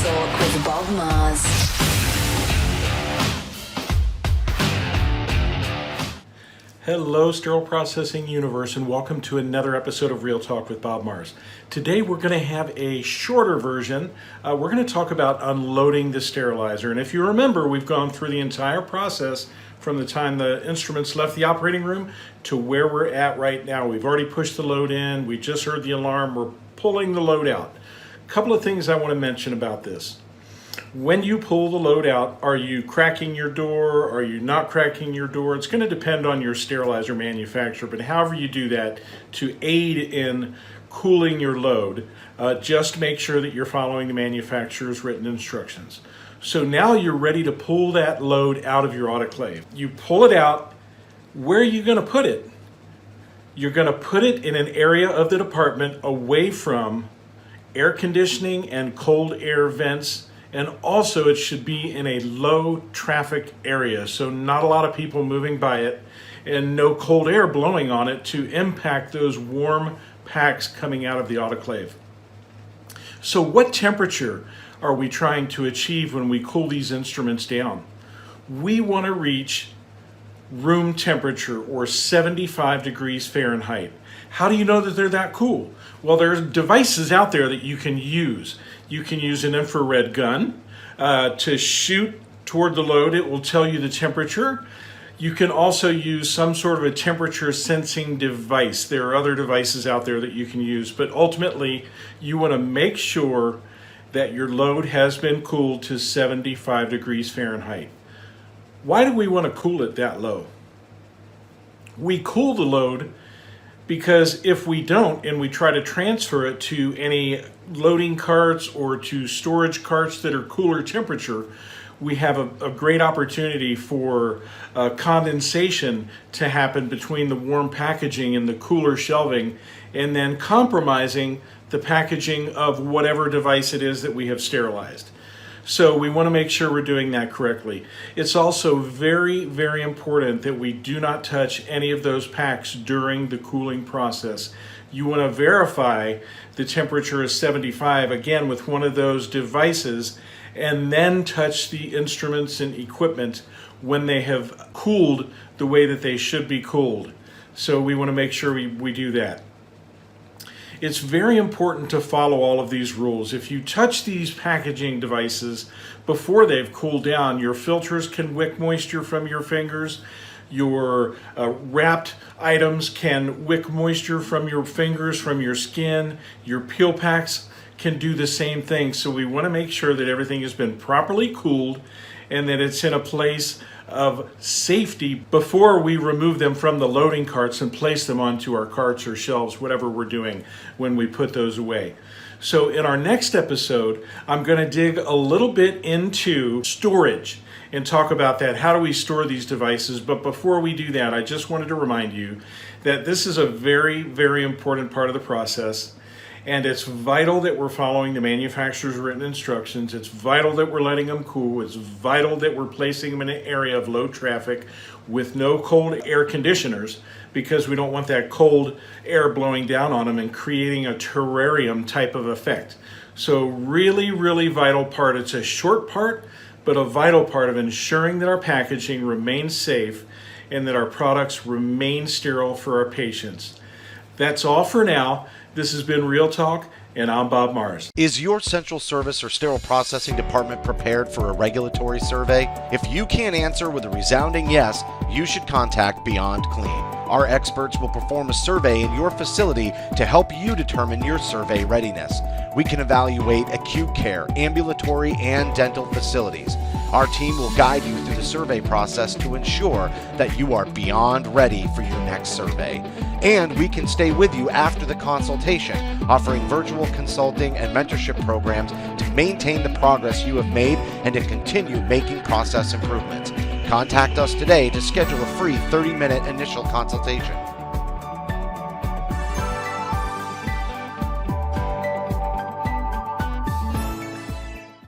Talk with Bob Mars. Hello, Sterile Processing Universe, and welcome to another episode of Real Talk with Bob Mars. Today we're going to have a shorter version. We're going to talk about unloading the sterilizer. And if you remember, we've gone through the entire process from the time the instruments left the operating room to where we're at right now. We've already pushed the load in. We just heard the alarm. We're pulling the load out. A couple of things I want to mention about this. When you pull the load out, are you cracking your door? Are you not cracking your door? It's going to depend on your sterilizer manufacturer, but however you do that to aid in cooling your load, just make sure that you're following the manufacturer's written instructions. So now you're ready to pull that load out of your autoclave. You pull it out. Where are you going to put it? You're going to put it in an area of the department away from air conditioning and cold air vents. And also it should be in a low traffic area, so not a lot of people moving by it and no cold air blowing on it to impact those warm packs coming out of the autoclave. So what temperature are we trying to achieve when we cool these instruments down? We want to reach room temperature, or 75 degrees Fahrenheit. How do you know that they're that cool? Well, there's devices out there that you can use. You can use an infrared gun to shoot toward the load. It will tell you the temperature. You can also use some sort of a temperature sensing device. There are other devices out there that you can use, but ultimately you want to make sure that your load has been cooled to 75 degrees Fahrenheit. Why do we want to cool it that low? We cool the load because if we don't and we try to transfer it to any loading carts or to storage carts that are cooler temperature, we have a great opportunity for condensation to happen between the warm packaging and the cooler shelving, and then compromising the packaging of whatever device it is that we have sterilized. So we want to make sure we're doing that correctly. It's also very, very important that we do not touch any of those packs during the cooling process. You want to verify the temperature is 75, again, with one of those devices, and then touch the instruments and equipment when they have cooled the way that they should be cooled. So we want to make sure we do that. It's very important to follow all of these rules. If you touch these packaging devices before they've cooled down, your filters can wick moisture from your fingers. Your wrapped items can wick moisture from your fingers, from your skin. Your peel packs can do the same thing. So we want to make sure that everything has been properly cooled and that it's in a place of safety before we remove them from the loading carts and place them onto our carts or shelves, whatever we're doing when we put those away. So in our next episode, I'm going to dig a little bit into storage and talk about that. How do we store these devices? But before we do that, I just wanted to remind you that this is a very, very important part of the process. And it's vital that we're following the manufacturer's written instructions. It's vital that we're letting them cool. It's vital that we're placing them in an area of low traffic with no cold air conditioners, because we don't want that cold air blowing down on them and creating a terrarium type of effect. So really, really vital part. It's a short part, but a vital part of ensuring that our packaging remains safe and that our products remain sterile for our patients. That's all for now. This has been Real Talk, and I'm Bob Mars. Is your central service or sterile processing department prepared for a regulatory survey? If you can't answer with a resounding yes, you should contact Beyond Clean. Our experts will perform a survey in your facility to help you determine your survey readiness. We can evaluate acute care, ambulatory, and dental facilities. Our team will guide you through the survey process to ensure that you are beyond ready for your next survey. And we can stay with you after the consultation, offering virtual consulting and mentorship programs to maintain the progress you have made and to continue making process improvements. Contact us today to schedule a free 30-minute initial consultation.